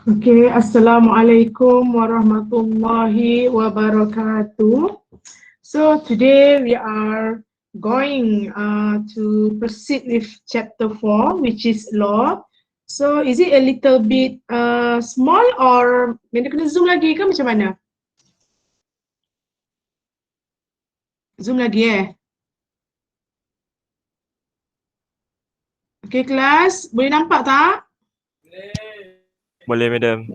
Okay, Assalamualaikum warahmatullahi wabarakatuh. So today we are going to proceed with chapter 4, which is law. So is it a little bit small or kena zoom lagi ke macam mana? Zoom lagi Okay kelas, boleh nampak tak? Boleh, madam.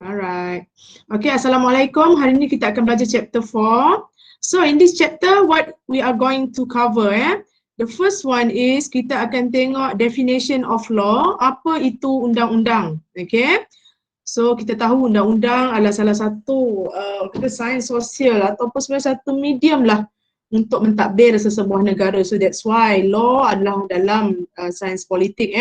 Alright. Okay, Assalamualaikum. Hari ini kita akan belajar chapter 4. So in this chapter, what we are going to cover the first one is kita akan tengok definition of law, apa itu undang-undang. Okay. So kita tahu undang-undang adalah salah satu kita sains sosial ataupun sebenarnya satu medium lah untuk mentadbir sesebuah negara. So that's why law adalah dalam sains politik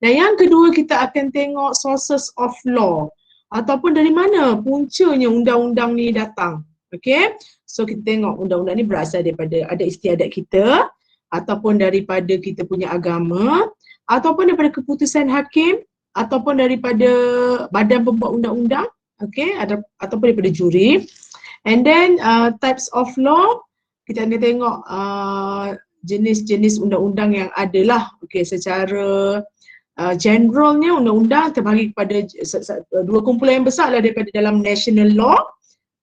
Dan yang kedua kita akan tengok sources of law ataupun dari mana puncanya undang-undang ni datang. Okay, so kita tengok undang-undang ni berasal daripada ada istiadat kita ataupun daripada kita punya agama ataupun daripada keputusan hakim ataupun daripada badan pembuat undang-undang, okay, ataupun daripada juri. And then types of law, kita akan tengok jenis-jenis undang-undang yang adalah, okay, secara generalnya undang-undang terbagi kepada dua kumpulan yang besar lah daripada dalam national law,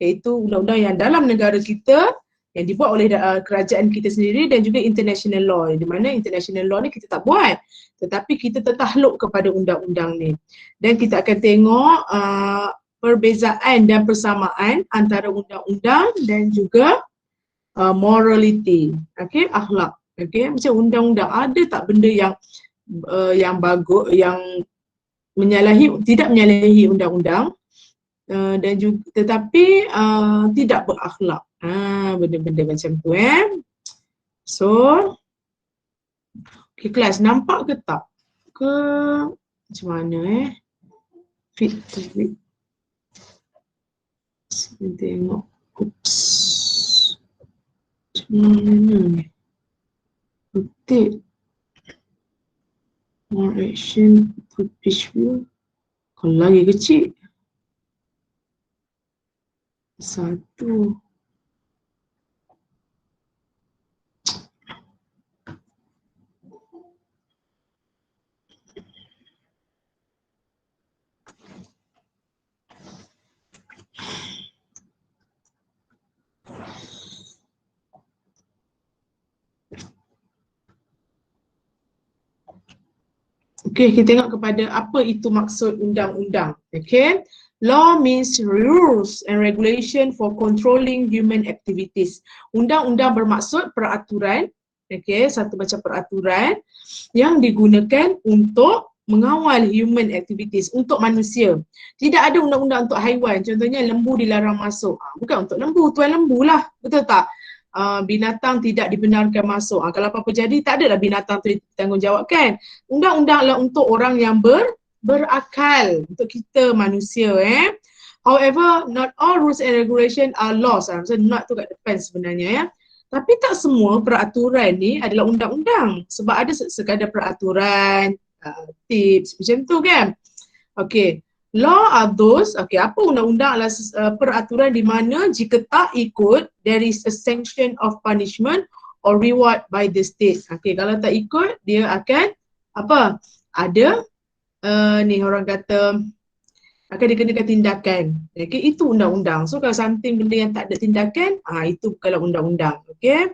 iaitu undang-undang yang dalam negara kita yang dibuat oleh kerajaan kita sendiri, dan juga international law, di mana international law ni kita tak buat tetapi kita tertakluk kepada undang-undang ni. Dan kita akan tengok perbezaan dan persamaan antara undang-undang dan juga morality, okay, akhlak. Okay, macam undang-undang ada tak benda yang bagus, yang tidak menyalahi undang-undang dan juga tetapi tidak berakhlak. Benda-benda macam tu So okay, kelas nampak ke tak? Ke macam mana fit. Kita tengok. Oops. Macam mana ni? Putih. More action to pitch view. Kalau lagi kecil. Satu. Okay, kita tengok kepada apa itu maksud undang-undang. Okay, law means rules and regulation for controlling human activities. Undang-undang bermaksud peraturan, okay, satu macam peraturan yang digunakan untuk mengawal human activities, untuk manusia. Tidak ada undang-undang untuk haiwan, contohnya lembu dilarang masuk. Bukan untuk lembu, tuan lembu lah, betul tak? Binatang tidak dibenarkan masuk. Kalau apa-apa jadi, tak adalah binatang tu ditanggungjawabkan. Undang-undanglah untuk orang yang berakal, untuk kita manusia. However, not all rules and regulation are laws. So not tu kat depan sebenarnya Tapi tak semua peraturan ni adalah undang-undang. Sebab ada sekadar peraturan, tips macam tu kan. Okay. Law are those, okay, apa undang-undang adalah peraturan di mana jika tak ikut, there is a sanction of punishment or reward by the state. Okay, kalau tak ikut, dia akan apa? Ada ni orang kata akan dikenakan tindakan. Okay, itu undang-undang. So kalau something benda yang tak ada tindakan, itu bukanlah undang-undang. Okay.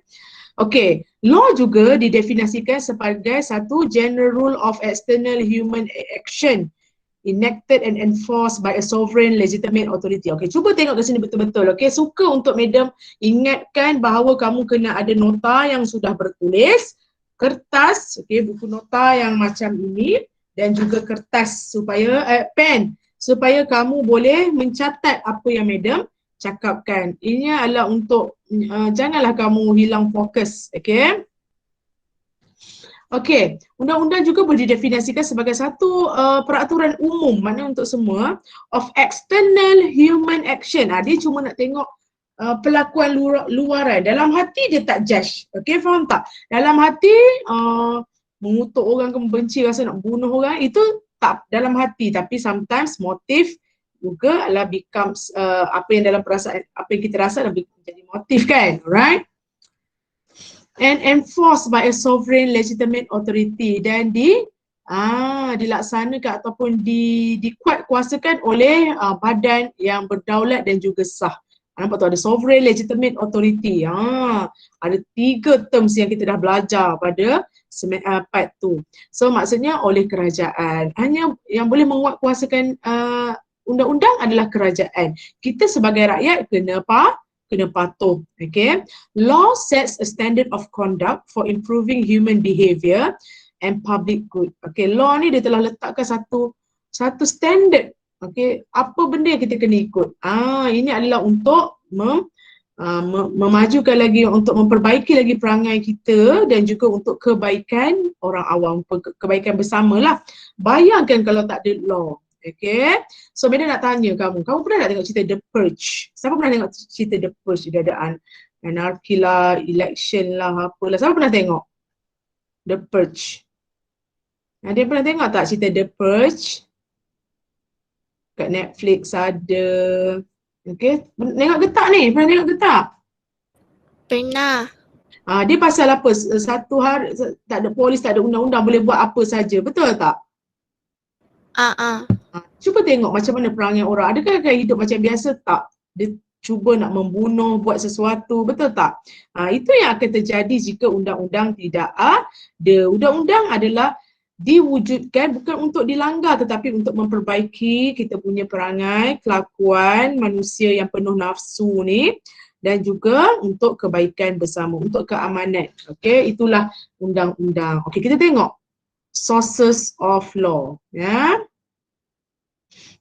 Okay, law juga didefinisikan sebagai satu general rule of external human action enacted and enforced by a sovereign legitimate authority. Okay, cuba tengok ke sini betul-betul. Okay, suka untuk madam ingatkan bahawa kamu kena ada nota yang sudah bertulis, kertas, okay, buku nota yang macam ini, dan juga kertas supaya, pen, supaya kamu boleh mencatat apa yang madam cakapkan. Ini adalah untuk, janganlah kamu hilang fokus, okay. Okey, undang-undang juga boleh didefinisikan sebagai satu peraturan umum, maknanya untuk semua, of external human action. Dia cuma nak tengok pelakuan luaran. Dalam hati dia tak judge. Okey, faham tak? Dalam hati mengutuk orang ke membenci, rasa nak bunuh orang, itu tak dalam hati, tapi sometimes motif juga adalah becomes apa yang dalam perasaan, apa yang kita rasa dah menjadi motif kan, alright? And enforced by a sovereign legitimate authority, dan dilaksanakan ataupun dikuatkuasakan oleh badan yang berdaulat dan juga sah. Nampak tu ada sovereign legitimate authority. Ada 3 terms yang kita dah belajar pada part tu. So maksudnya oleh kerajaan. Hanya yang boleh menguatkuasakan undang-undang adalah kerajaan. Kita sebagai rakyat kena patuh. Okay. Law sets a standard of conduct for improving human behaviour and public good. Okay, law ni dia telah letakkan satu standard. Okay, apa benda yang kita kena ikut. Ini adalah untuk memajukan lagi, untuk memperbaiki lagi perangai kita dan juga untuk kebaikan orang awam, kebaikan bersamalah. Bayangkan kalau tak ada law. Okay, so Meda nak tanya kamu pernah tak tengok cerita The Purge? Siapa pernah tengok cerita The Purge? Keadaan anarki lah, election lah, apalah. Siapa pernah tengok The Purge? Dia pernah tengok tak cerita The Purge? Kat Netflix ada. Okay, tengok ke tak ni? Pernah tengok ke tak? Pernah. Dia pasal apa? Satu hari tak ada polis, tak ada undang-undang, boleh buat apa saja. Betul tak? Cuba tengok macam mana perangai orang. Adakah akan hidup macam biasa tak? Dia cuba nak membunuh, buat sesuatu, betul tak? Itu yang akan terjadi jika undang-undang tidak ada. Undang-undang adalah diwujudkan bukan untuk dilanggar tetapi untuk memperbaiki kita punya perangai, kelakuan manusia yang penuh nafsu ni, dan juga untuk kebaikan bersama, untuk keamanan. Okey, itulah undang-undang. Okey, kita tengok sources of law, ya.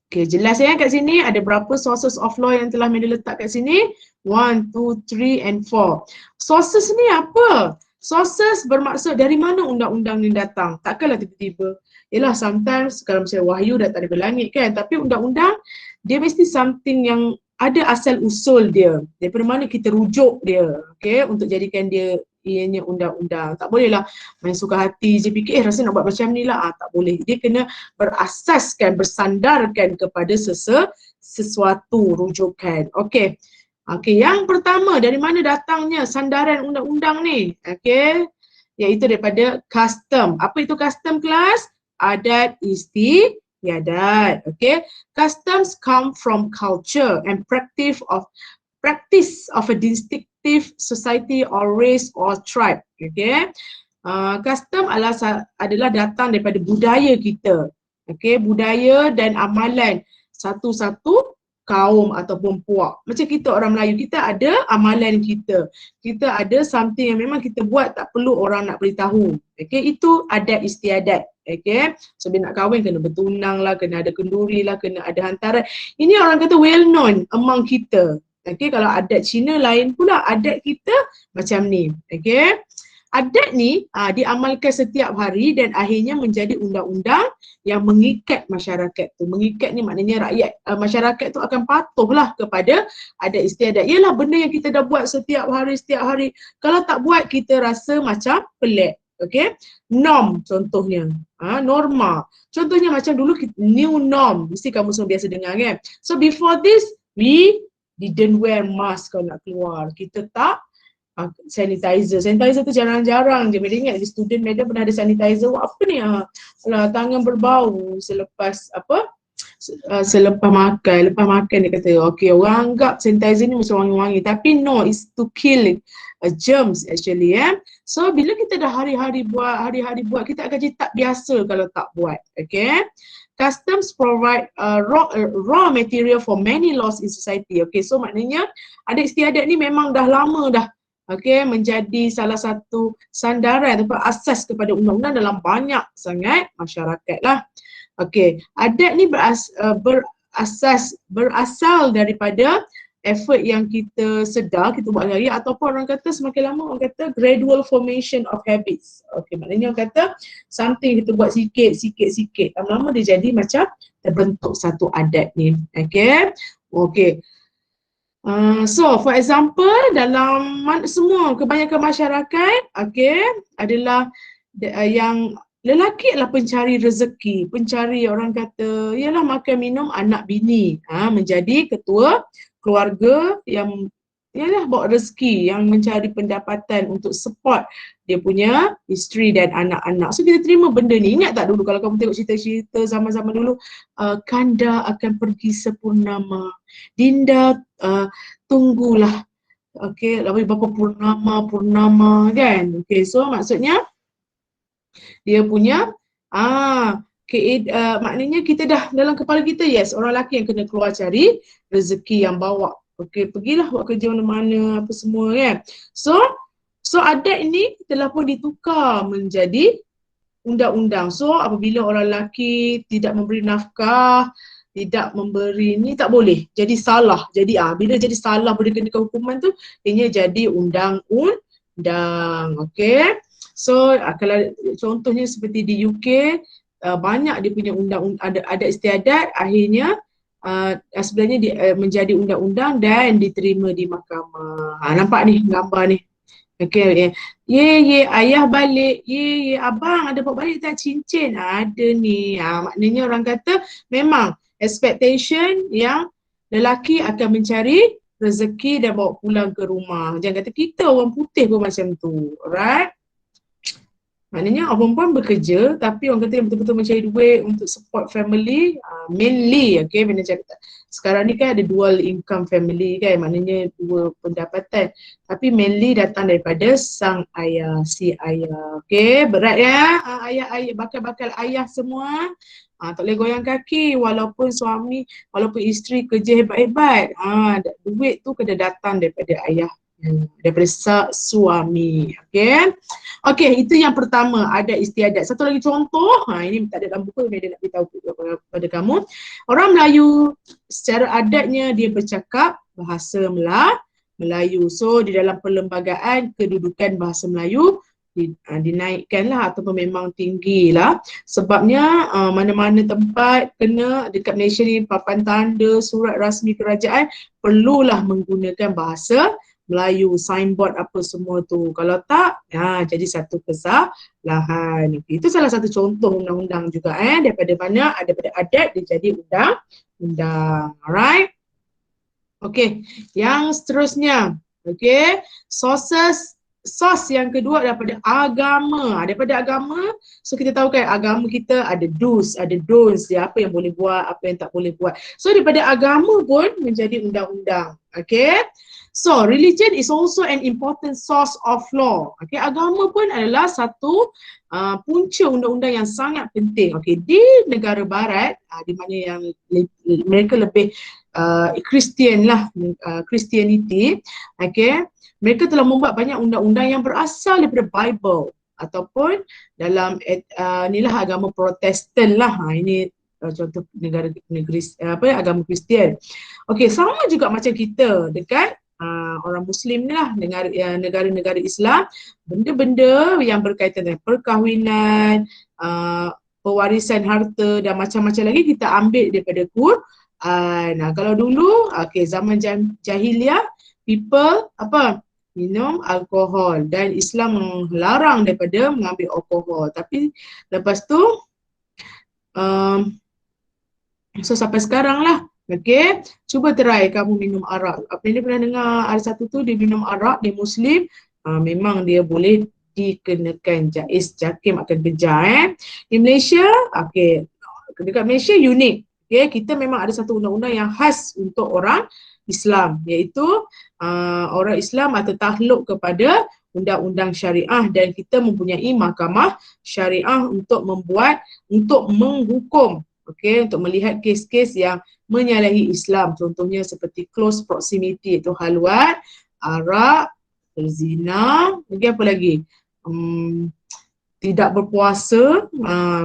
Okey, jelas ya kat sini ada berapa sources of law yang telah Meda letak kat sini? 1, 2, 3 and 4. Sources ni apa? Sources bermaksud dari mana undang-undang ni datang. Takkanlah tiba-tiba. Yelah, sometimes kalau misalnya wahyu datang dari langit kan, tapi undang-undang dia mesti something yang ada asal usul dia. Daripada mana kita rujuk dia, okay, untuk jadikan dia ianya undang-undang. Tak bolehlah main suka hati je fikir rasa nak buat macam ni lah. Tak boleh. Dia kena berasaskan, bersandarkan kepada sesuatu rujukan. Okey. Okey, yang pertama, dari mana datangnya sandaran undang-undang ni? Okey. Iaitu daripada custom. Apa itu custom, kelas? Adat istiadat. Okey. Customs come from culture and practice of a distinctive society or race or tribe. Okay. Custom adalah datang daripada budaya kita. Okay, budaya dan amalan satu-satu kaum ataupun puak. Macam kita orang Melayu, kita ada amalan kita. Kita ada something yang memang kita buat, tak perlu orang nak beritahu. Okay, itu adat istiadat. Okay, so bila nak kahwin kena bertunang lah, kena ada kenduri lah, kena ada hantaran. Ini orang kata well known among kita. Okay, kalau adat Cina lain pula, adat kita macam ni. Okay, adat ni diamalkan setiap hari dan akhirnya menjadi undang-undang yang mengikat masyarakat tu. Mengikat ni maknanya rakyat, masyarakat tu akan patuhlah kepada adat istiadat. Yalah, benda yang kita dah buat setiap hari. Kalau tak buat, kita rasa macam pelik. Okay, norm contohnya, norma. Contohnya macam dulu new norm, mesti kamu semua biasa dengar kan. So before this, we didn't wear mask kalau nak keluar. Kita tak sanitizer. Sanitizer tu jarang-jarang je. Meda ingat di student Meda pernah ada sanitizer. Wah, apa ni? Alah, tangan berbau selepas selepas makan. Lepas makan dia kata, okay, orang anggap sanitizer ni macam wangi-wangi. Tapi no, it's to kill germs actually. So bila kita dah hari-hari buat, kita akan jadi tak biasa kalau tak buat. Okay. Customs provide raw material for many laws in society. Okay, so maknanya adat istiadat ni memang dah lama dah, okay, menjadi salah satu sandaran atau asas kepada undang-undang dalam banyak sangat masyarakat lah. Okay, adat ni berasal daripada effort yang kita sedar, kita buat hari ataupun orang kata semakin lama orang kata gradual formation of habits. Okay, maknanya orang kata something kita buat sikit. Lama-lama dia jadi macam terbentuk satu adat ni. Okay. Okay. So for example, dalam semua kebanyakan masyarakat, okay, adalah yang lelaki adalah pencari rezeki, pencari orang kata ialah makan minum anak bini, menjadi ketua keluarga yang ialah bawa rezeki, yang mencari pendapatan untuk support dia punya isteri dan anak-anak. So kita terima benda ni. Ingat tak dulu kalau kamu tengok cerita-cerita zaman-zaman dulu, Kanda akan pergi sepurnama, Dinda tunggulah, okey, lalu berapa purnama kan. Okey, so maksudnya dia punya maknanya kita dah dalam kepala kita, yes, orang lelaki yang kena keluar cari rezeki yang bawa. Okey, pergilah buat kerja mana-mana apa semua kan. So adat ini telah pun ditukar menjadi undang-undang. So apabila orang lelaki tidak memberi nafkah, tidak memberi ni, tak boleh. Jadi salah. Jadi bila jadi salah boleh kenakan hukuman tu, ini jadi undang-undang. Okey. So kalau contohnya seperti di UK, banyak dia punya ada istiadat, akhirnya sebenarnya menjadi undang-undang dan diterima di mahkamah. Nampak ni gambar ni. Okey, ye ayah balik, ye abang ada bawa balik tak cincin? Ada ni. Maknanya orang kata memang expectation yang lelaki akan mencari rezeki dan bawa pulang ke rumah. Jangan kata kita orang putih pun macam tu. Alright? Maknanya orang perempuan bekerja tapi orang kata yang betul-betul mencari duit untuk support family, mainly, okay, mana cakap. Sekarang ni kan ada dual income family kan, maknanya dua pendapatan. Tapi mainly datang daripada sang ayah, si ayah. Okay, berat ya ayah-ayah, bakal-bakal ayah semua. Tak boleh goyang kaki walaupun suami, walaupun isteri kerja hebat-hebat. Duit tu kena datang daripada ayah, daripada suami. Okay. Okey, itu yang pertama, ada istiadat. Satu lagi contoh, ini tak ada dalam buku, dia nak beritahu kepada kamu. Orang Melayu secara adatnya dia bercakap bahasa Melayu. So di dalam perlembagaan kedudukan bahasa Melayu dinaikkanlah ataupun memang tinggilah. Sebabnya mana-mana tempat kena dekat Malaysia ni, papan tanda, surat rasmi kerajaan perlulah menggunakan bahasa Melayu, signboard apa semua tu. Kalau tak, jadi satu kesalahan. Itu salah satu contoh undang-undang juga daripada mana, daripada adat dia jadi undang-undang. Alright? Okey, yang seterusnya. Okey, source yang kedua daripada agama. Daripada agama, so kita tahu kan agama kita ada do's, ada don'ts, apa yang boleh buat, apa yang tak boleh buat. So daripada agama pun menjadi undang-undang. Okey. So, religion is also an important source of law. Okay, agama pun adalah satu punca undang-undang yang sangat penting. Okay, di negara barat, di mana yang mereka lebih Kristian lah, Christianity, okay, mereka telah membuat banyak undang-undang yang berasal daripada Bible ataupun dalam inilah agama Protestan lah. Ini contoh negeri agama Kristian. Okay, sama juga macam kita dekat orang Muslim ni lah, negara-negara Islam, benda-benda yang berkaitan dengan perkahwinan, pewarisan harta dan macam-macam lagi kita ambil daripada Quran. Kalau dulu, zaman jahiliah, people minum alkohol dan Islam melarang daripada mengambil alkohol. Tapi lepas tu, so sampai sekarang lah. Okay, cuba try kamu minum arak. Apa yang dia pernah dengar, ada satu tu dia minum arak, dia Muslim, memang dia boleh dikenakan jais jakim, akan kejar. Di Malaysia, okay, dekat Malaysia unik. Okay, kita memang ada satu undang-undang yang khas untuk orang Islam, iaitu orang Islam atau takluk kepada undang-undang syariah dan kita mempunyai mahkamah syariah untuk menghukum. Okay, untuk melihat kes-kes yang menyalahi Islam, contohnya seperti close proximity, iaitu haluat, arak, berzina, apa lagi? Tidak berpuasa,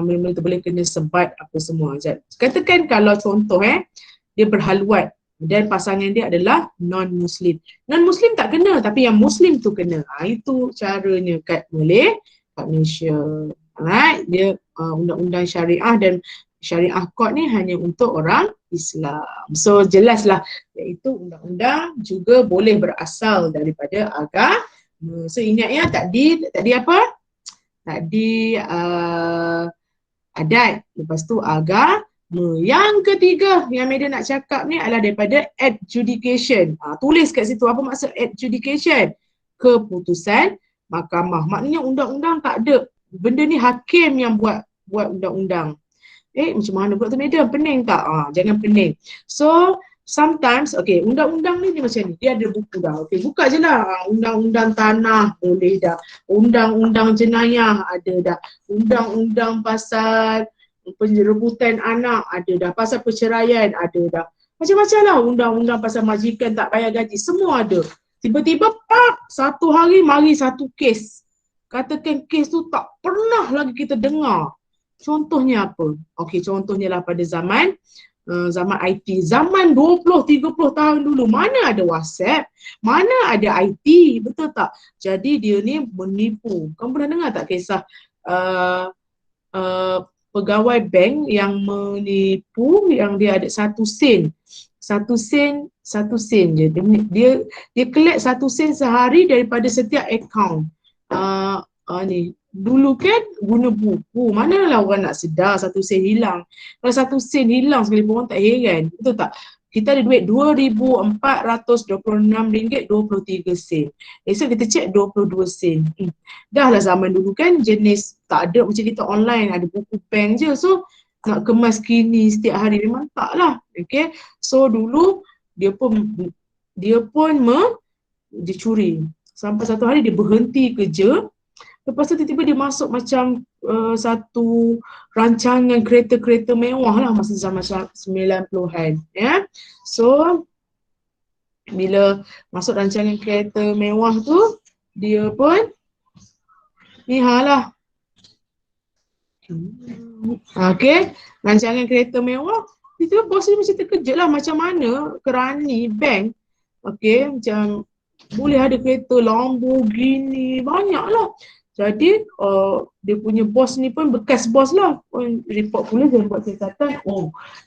memang itu boleh kena sebat apa semua. Katakan kalau contoh dia berhaluat dan pasangan dia adalah non-Muslim. Non-Muslim tak kena, tapi yang Muslim tu kena. Itu caranya kat Malaysia. Alright, dia undang-undang syariah dan syariah court ni hanya untuk orang Islam. So jelaslah, iaitu undang-undang juga boleh berasal daripada agama. So ingat ya, tadi apa? tadi adat, lepas tu agama. Yang ketiga yang Medan nak cakap ni adalah daripada adjudication. Tulis kat situ apa maksud adjudication. Keputusan mahkamah. Maknanya undang-undang tak ada. Benda ni hakim yang buat undang-undang. Macam mana pula tu Medan? Pening tak? Jangan pening. So, sometimes, okay, undang-undang ni macam ni. Dia ada buku dah. Okay, buka je lah. Undang-undang tanah boleh dah. Undang-undang jenayah ada dah. Undang-undang pasal penyerebutan anak ada dah, pasal perceraian ada dah, macam-macam lah. Undang-undang pasal majikan tak bayar gaji, semua ada. Tiba-tiba satu hari mari satu kes, katakan kes tu tak pernah lagi kita dengar. Contohnya apa? Okey, contohnya lah pada zaman IT, zaman 20-30 tahun dulu, mana ada WhatsApp, mana ada IT, betul tak? Jadi dia ni menipu. Kamu pernah dengar tak kisah pegawai bank yang menipu, yang dia ada 1 sen je. Dia collect 1 sen sehari daripada setiap akaun. Ni dulu kan guna buku, manalah orang nak sedar 1 sen hilang. Kalau 1 sen hilang sekali pun orang tak heran, betul tak? Kita ada duit RM2,426.23. Esok kita cek 22 sen. Dah lah zaman dulu kan jenis tak ada macam kita online, ada buku bank je. So nak kemas kini setiap hari memang tak lah. Okay. So dulu dia pun dia curi. Sampai satu hari dia berhenti kerja. Lepas tu tiba-tiba dia masuk macam satu rancangan kereta-kereta mewah lah masa zaman 90-an. Ya. So bila masuk rancangan kereta mewah tu, dia pun ni lah. Okay, rancangan kereta mewah. Itu bos dia mesti terkejut lah macam mana kerani bank. Okay, macam boleh ada kereta Lamborghini, banyak lah. Jadi dia punya bos ni pun bekas bos lah. Report polis dan buat catatan,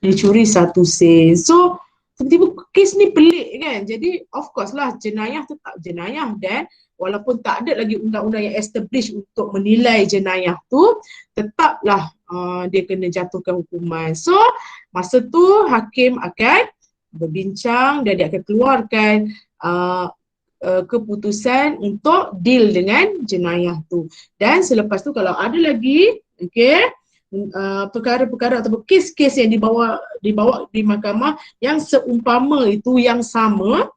dia curi 1 sen. So tiba-tiba kes ni pelik kan. Jadi of course lah jenayah tetap jenayah, dan walaupun tak ada lagi undang-undang yang establish untuk menilai jenayah tu, tetaplah dia kena jatuhkan hukuman. So masa tu hakim akan berbincang dan dia akan keluarkan keputusan untuk deal dengan jenayah tu. Dan selepas tu kalau ada lagi perkara-perkara atau kes-kes yang dibawa di mahkamah yang seumpama itu, yang sama,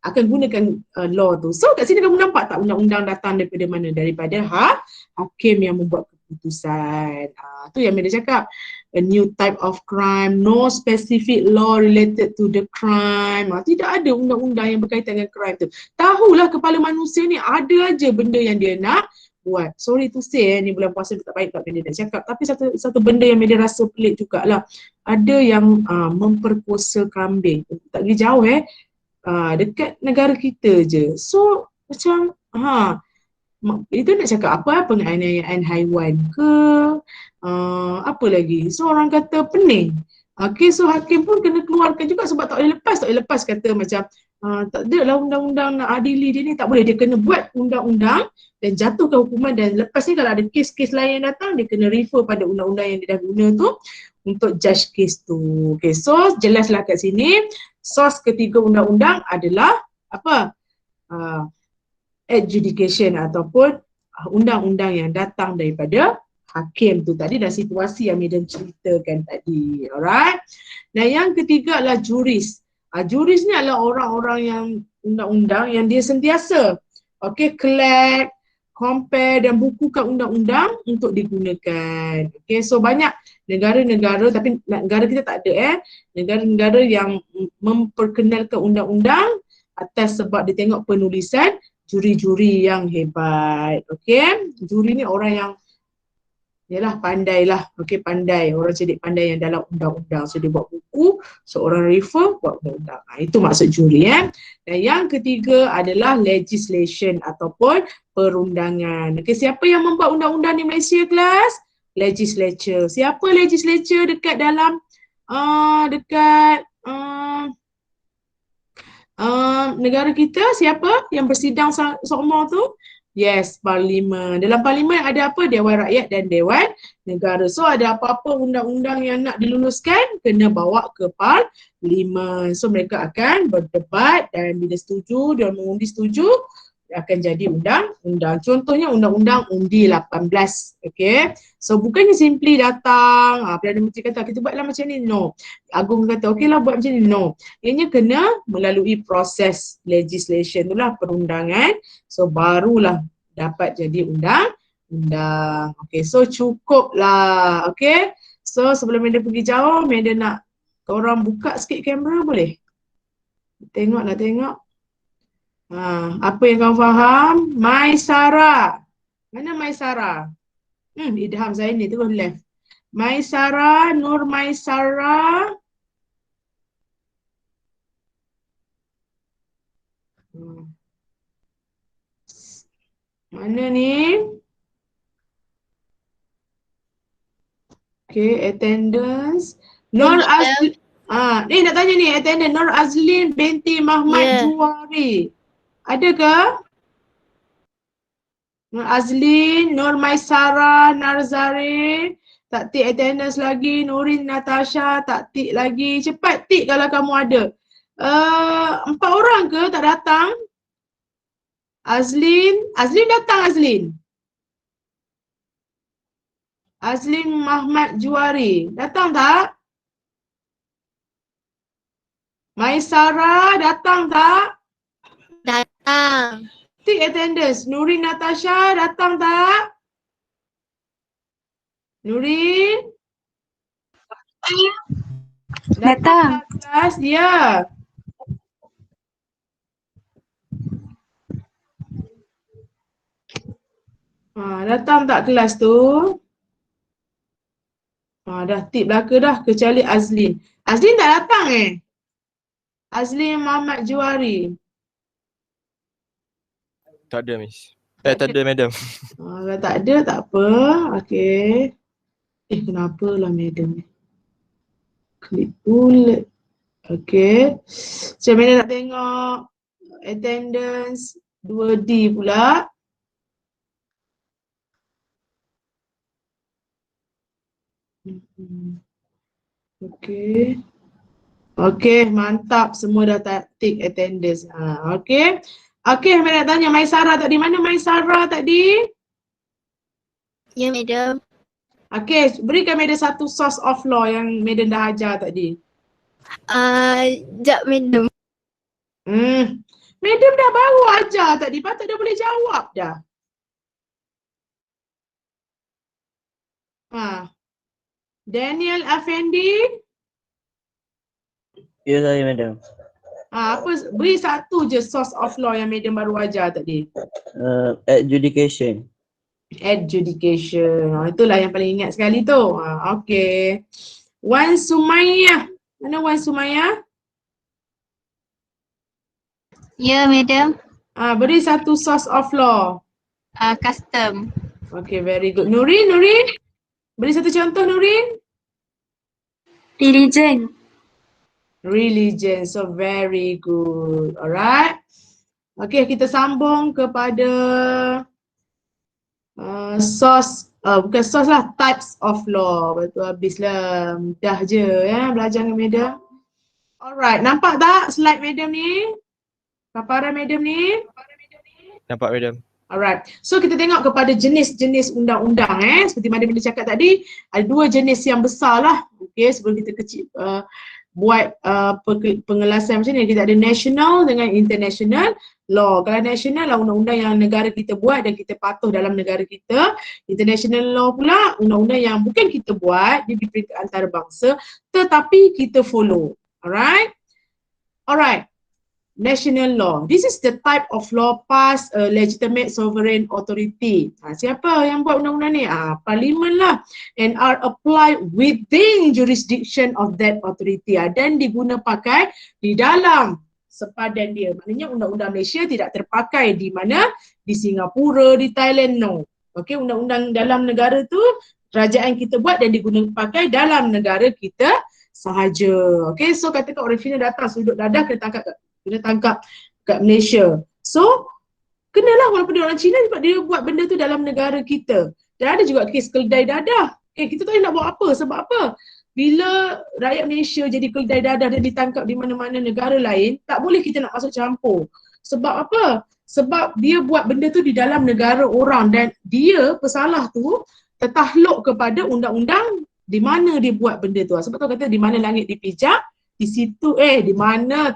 akan gunakan law tu. So kat sini kamu nampak tak undang-undang datang daripada mana? Daripada hakim yang membuat keputusan. Tu yang Meda cakap, a new type of crime, no specific law related to the crime. Tidak ada undang-undang yang berkaitan dengan crime tu. Tahulah kepala manusia ni ada aja benda yang dia nak buat. Sorry to say, ni bulan puasa tak baik tak Meda nak cakap, tapi satu benda yang Meda rasa pelik jugalah. Ada yang memperkosa kambing. Tak pergi jauh dekat negara kita je. So macam itu nak cakap apa penganiayaan haiwan ke apa lagi. So orang kata pening. Okay, so hakim pun kena keluarkan juga sebab tak boleh lepas kata macam tak ada lah undang-undang nak adili dia ni, tak boleh. Dia kena buat undang-undang dan jatuhkan hukuman, dan lepas ni kalau ada kes-kes lain yang datang, dia kena refer pada undang-undang yang dia dah guna tu untuk judge kes tu. Okay, so jelaslah kat sini source ketiga undang-undang adalah apa? Adjudication ataupun undang-undang yang datang daripada hakim tu tadi, dan situasi yang Medan ceritakan tadi. Alright. Dan yang ketiga adalah juris. Juris ni adalah orang-orang yang undang-undang yang dia sentiasa collect, compare dan bukukan undang-undang untuk digunakan. Okay, so banyak negara-negara, tapi negara kita tak ada negara-negara yang memperkenalkan undang-undang atas sebab dia tengok penulisan juri-juri yang hebat. Okay, juri ni orang yang pandai lah. Okay, pandai. Orang cerdik pandai yang dalam undang-undang. So dia buat buku, seorang refer buat undang-undang. Itu maksud juri. Dan yang ketiga adalah legislation ataupun perundangan. Okay, siapa yang membuat undang-undang di Malaysia, kelas? Legislature. Siapa legislature dekat dalam negara kita? Siapa yang bersidang seumpama tu? Yes, parlimen. Dalam parlimen ada apa? Dewan Rakyat dan Dewan Negara. So ada apa-apa undang-undang yang nak diluluskan, kena bawa ke parlimen. So mereka akan berdebat dan bila setuju, dia mengundi setuju, akan jadi undang-undang. Contohnya undang-undang undi 18. Okay. So bukannya simply datang, Perdana Menteri kata kita buatlah macam ni. No. Agung kata okeylah buat macam ni. No. Ianya kena melalui proses legislation, itulah perundangan. So barulah dapat jadi undang-undang. Okay, so cukuplah. Okay, so sebelum Meda pergi jauh, Meda nak korang buka sikit kamera boleh? Tengok nak tengok. Apa yang kau faham? Maisara. Mana Maisara? Idham Zaini terus left. Maisara, Nur Maisara. Mana ni? Okay, attendance. Nur Azlin. Ni nak tanya ni, attendance Nur Azlin binti Mahmad Juwari. Ada ke? Nur Azlin, Nur Maisara, Narzare. Tak tik attendance lagi. Nurin Natasha, tak tik lagi. Cepat tik kalau kamu ada. 4 orang ke tak datang? Azlin datang Azlin. Azlin Mahmad Juwari. Datang tak? Maisara datang tak? Datang. Tik attendance. Nurin Natasha datang tak? Nurin? Datang. Kelas dia. Datang tak kelas tu? Dah tip belaka dah kecuali Azlin. Azlin tak datang Azlin Muhammad Juwari. Tak ada, Miss. Tak ada, Madam. Kalau tak ada, tak apa. Okey. Kenapa lah Madam ni? Klik bulat. Okey. Macam mana nak tengok attendance 2D pula. Okey. Okey, mantap. Semua dah tik attendance. Okey. Okey, saya nak tanya Maisara tadi. Mana Maisara tadi? Ya, Madam. Okey, berikan Madam satu source of law yang Madam dah ajar tadi. Sekejap, Madam. Madam dah baru ajar tadi. Patut dia boleh jawab dah. Daniel Afendi. Ya, saya Madam. Beri satu je source of law yang Madam baru ajar tadi. Adjudication. Adjudication. Itulah yang paling ingat sekali tu. Okey. Wan Sumayyah. Mana Wan Sumayyah? Ya, Madam. Beri satu source of law. Custom. Okay, very good. Nurin? Beri satu contoh Nurin. Religion. So very good. Alright. Okay, kita sambung kepada source, bukan source lah, types of law. Betul habislah. Mudah je belajar dengan Madam. Alright, nampak tak slide Madam ni? Paparan Madam ni? Nampak, Madam. Alright, so kita tengok kepada jenis-jenis undang-undang seperti mana Madam cakap tadi, ada 2 jenis yang besar lah. Okay, sebelum kita buat pengelasan macam ni, kita ada national dengan international law. Kalau national lah undang-undang yang negara kita buat dan kita patuh dalam negara kita. International law pula undang-undang yang bukan kita buat, dia diberi antarabangsa tetapi kita follow. Alright. National law. This is the type of law passed a legitimate sovereign authority. Siapa yang buat undang-undang ni? Parlimen lah. And are applied within jurisdiction of that authority. Dan diguna pakai di dalam sepadan dia. Maknanya undang-undang Malaysia tidak terpakai di mana? Di Singapura, di Thailand, no. Okay, undang-undang dalam negara tu kerajaan kita buat dan diguna pakai dalam negara kita sahaja. Okay, so katakan orang Cina datang sudut dadah kena tangkap kat Malaysia. So Kenalah walaupun dia orang Cina sebab dia buat benda tu dalam negara kita. Dan ada juga kes keldai dadah. Kita tak boleh nak buat apa. Sebab apa? Bila rakyat Malaysia jadi keldai dadah dan ditangkap di mana-mana negara lain, tak boleh kita nak masuk campur. Sebab apa? Sebab dia buat benda tu di dalam negara orang dan dia pesalah tu tertakluk kepada undang-undang di mana dia buat benda tu. Sebab tu kata di mana langit dipijak, di situ di mana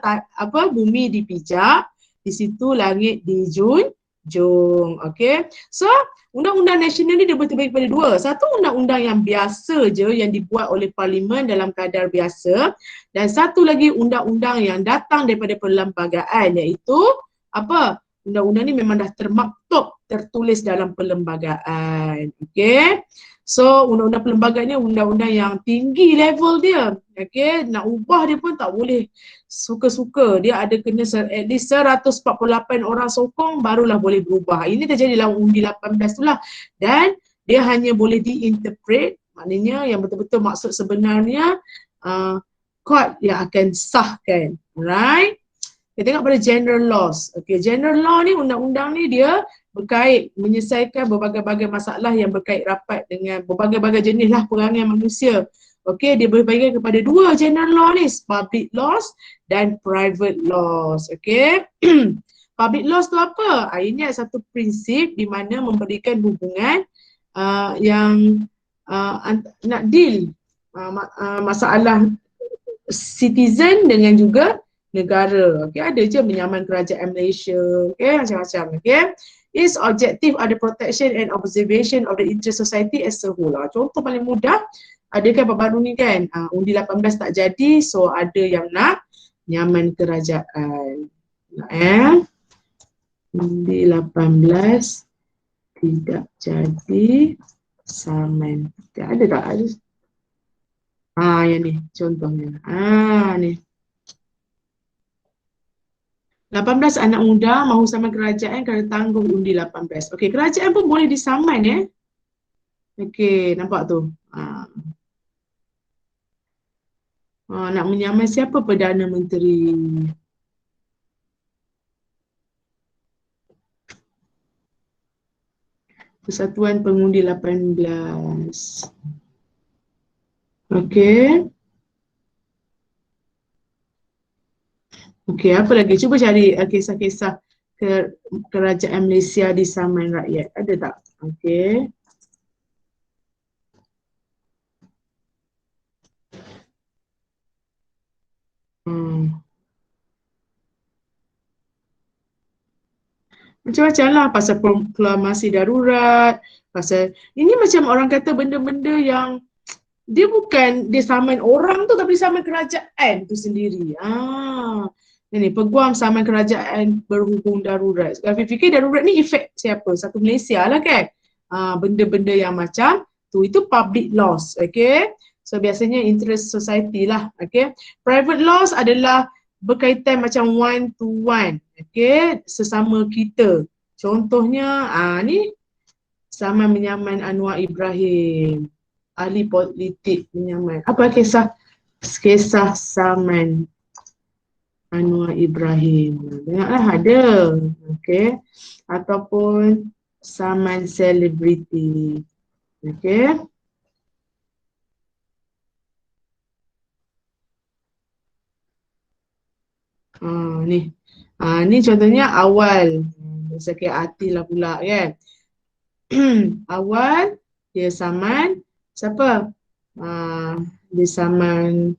bumi dipijak, di situ langit dijunjung. Okay. So undang-undang nasional ni dia terbagi kepada dua. Satu undang-undang yang biasa je yang dibuat oleh parlimen dalam kadar biasa dan satu lagi undang-undang yang datang daripada perlembagaan iaitu apa? Undang-undang ni memang dah termaktub, tertulis dalam perlembagaan. Okay. So undang-undang perlembagaan ni undang-undang yang tinggi level dia. Okay. Nak ubah dia pun tak boleh suka-suka. Dia ada kena at least 148 orang sokong barulah boleh berubah. Ini terjadi dalam undi 18 tu lah. Dan dia hanya boleh diinterpret, maknanya yang betul-betul maksud sebenarnya court yang akan sahkan. Alright. Kita tengok pada general laws. Okay, general law ni, undang-undang ni dia berkait menyelesaikan berbagai-bagai masalah yang berkait rapat dengan berbagai-bagai jenis lah perangai manusia. Okay, dia berbagi kepada dua general law ni, public laws dan private laws. Okay. Public laws tu apa? Ini satu prinsip di mana memberikan hubungan yang nak deal masalah citizen dengan juga negara. Okay, ada je menyaman kerajaan Malaysia. Okay, macam-macam. Okay. Its objective are the protection and observation of the interest society as a whole. Contoh paling mudah, ada kan baru ni kan, undi 18 tak jadi, so ada yang nak nyaman kerajaan. Undi 18 tidak jadi, saman. Ada tak? Ada. Yang ni contohnya. Ni. 18 anak muda mahu saman kerajaan kerana tanggung undi 18. Okey, kerajaan pun boleh disaman Okey, nampak tu. Nak menyaman siapa? Perdana Menteri. Persatuan Pengundi 18. Okey. Okey, apa lagi? Cuba cari kisah-kisah kerajaan Malaysia disaman rakyat. Ada tak? Okey. Macam-macam lah, pasal proklamasi darurat, pasal ini macam orang kata benda-benda yang dia bukan dia saman orang tu tapi saman kerajaan tu sendiri. Ini peguam saman kerajaan berhubung darurat. Kalau fikir darurat ni efek siapa? Satu Malaysia lah kan. Benda-benda yang macam tu itu public laws. Okay. So biasanya interest society lah. Okay. Private laws adalah berkaitan macam one to one. Okay. Sesama kita. Contohnya ni saman menyaman Anwar Ibrahim. Ahli politik menyaman. Apa kisah saman Anwar Ibrahim? Tengoklah ada. Okay. Ataupun saman selebriti. Okay. Ni. Ni contohnya awal. Sakit hati lah pula kan. Awal dia saman siapa? Dia saman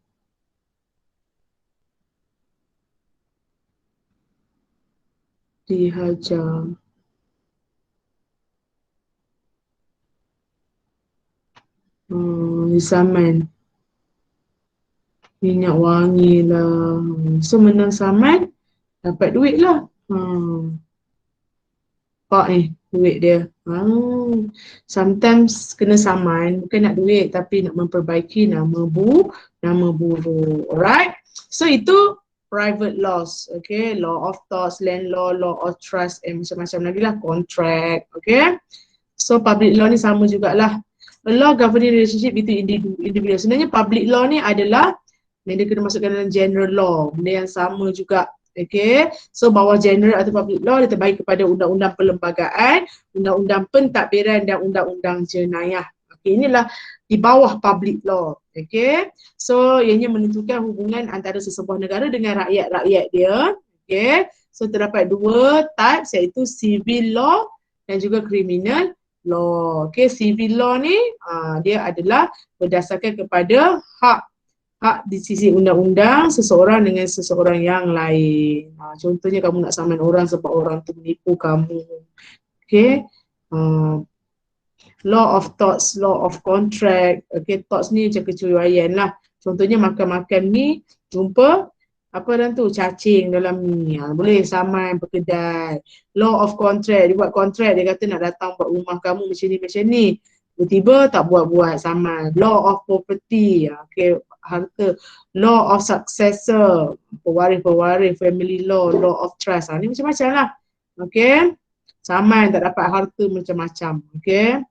dihajar. Dia saman minyak wangi lah. So menang saman dapat duit lah. Pak duit dia. Sometimes kena saman bukan nak duit tapi nak memperbaiki nama buruk. Alright. So itu private laws. Okay. Law of torts, land law, law of trust macam-macam lagi lah. Contract. Okay. So public law ni sama jugalah. A law governing relationship between individual. Sebenarnya public law ni adalah dia kena masukkan dalam general law. Benda yang sama juga. Okay, so bawah general atau public law dia terbahagi kepada undang-undang perlembagaan, undang-undang pentadbiran dan undang-undang jenayah. Okay, inilah di bawah public law. Okay, so ianya menentukan hubungan antara sesebuah negara dengan rakyat-rakyat dia. Okay, so terdapat dua types iaitu civil law dan juga criminal law. Okay, civil law ni dia adalah berdasarkan kepada hak di sisi undang-undang seseorang dengan seseorang yang lain. Contohnya kamu nak saman orang sebab orang tu menipu kamu. Okay. Law of thoughts, law of contract. Okay, thoughts ni macam kecurian lah. Contohnya makan-makan ni jumpa apa dalam tu, cacing dalam ni. Boleh saman berkedai. Law of contract, dia buat kontrak, dia kata nak datang buat rumah kamu macam ni. Tiba-tiba tak buat-buat saman. Law of property, okay, harta. Law of successor, pewaris-pewaris, family law, law of trust. Ni macam-macam lah. Okay. Saman tak dapat harta macam-macam. Okay.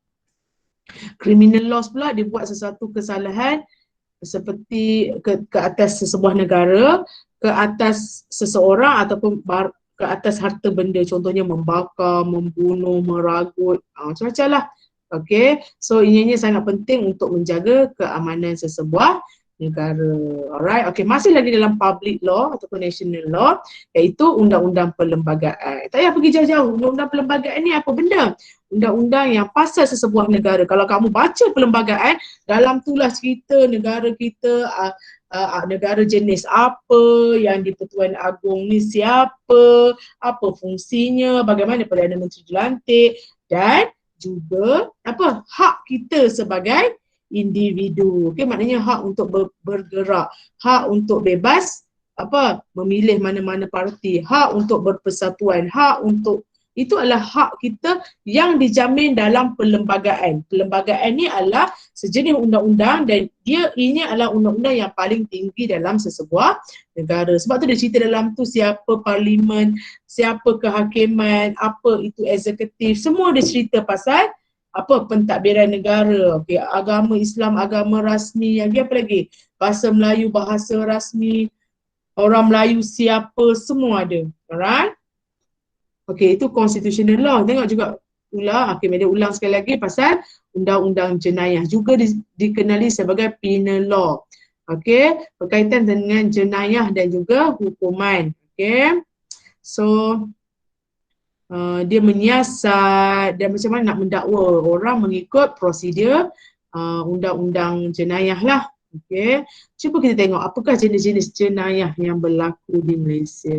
Criminal laws pula dia buat sesuatu kesalahan seperti ke atas sesebuah negara, ke atas seseorang ataupun ke atas harta benda. Contohnya membakar, membunuh, meragut. Macam-macam lah. Okay, so ianya sangat penting untuk menjaga keamanan sesebuah negara. Alright, okay, masih lagi dalam public law ataupun national law, iaitu undang-undang perlembagaan. Tak payah pergi jauh-jauh. Undang-undang perlembagaan ni apa benda? Undang-undang yang pasal sesebuah negara. Kalau kamu baca perlembagaan, dalam tulah cerita negara kita, negara jenis apa, yang di Pertuan Agong ni siapa, apa fungsinya, bagaimana Perdana Menteri dilantik, dan juga apa hak kita sebagai individu. Okey, maknanya hak untuk bergerak, hak untuk bebas apa memilih mana-mana parti, hak untuk berpersatuan, hak untuk itu adalah hak kita yang dijamin dalam perlembagaan. Perlembagaan ni adalah sejenis undang-undang dan ini adalah undang-undang yang paling tinggi dalam sesebuah negara. Sebab tu dia cerita dalam tu siapa parlimen, siapa kehakiman, apa itu eksekutif, semua dia cerita pasal apa pentadbiran negara. Okay, agama Islam, agama rasmi, yang apa lagi? Bahasa Melayu, bahasa rasmi, orang Melayu siapa, semua ada. Alright? Okay, itu constitutional law. Tengok juga ulang, okay, media ulang sekali lagi pasal undang-undang jenayah. Juga dikenali sebagai penal law. Okay, berkaitan dengan jenayah dan juga hukuman. Okay, so dia menyiasat dan macam mana nak mendakwa orang mengikut prosedur undang-undang jenayah lah. Okay, cuba kita tengok apakah jenis-jenis jenayah yang berlaku di Malaysia.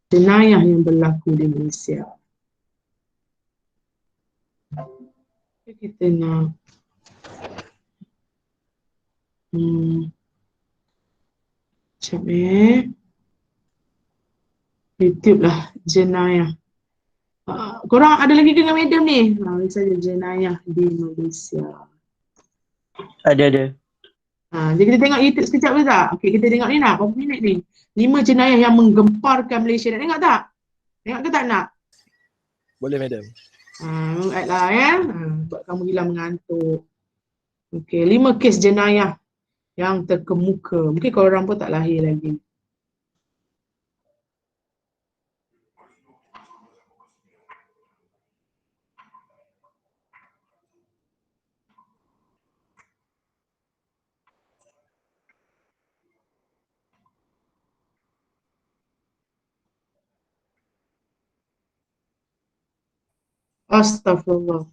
Jenayah yang berlaku di Malaysia. Kita nak macam YouTube lah, jenayah. Korang ada lagi dengan madam ni? Misalnya jenayah di Malaysia. Ada. Jadi kita tengok YouTube sekejap boleh tak? Okay, kita tengok ni nak, berapa minit ni? 5 jenayah yang menggemparkan Malaysia. Nak tengok tak? Tengok ke tak nak? Boleh madam. Add lah ya. Buat kamu hilang mengantuk. Okay, 5 kes jenayah yang terkemuka. Mungkin korang pun tak lahir lagi. Astaghfirullah.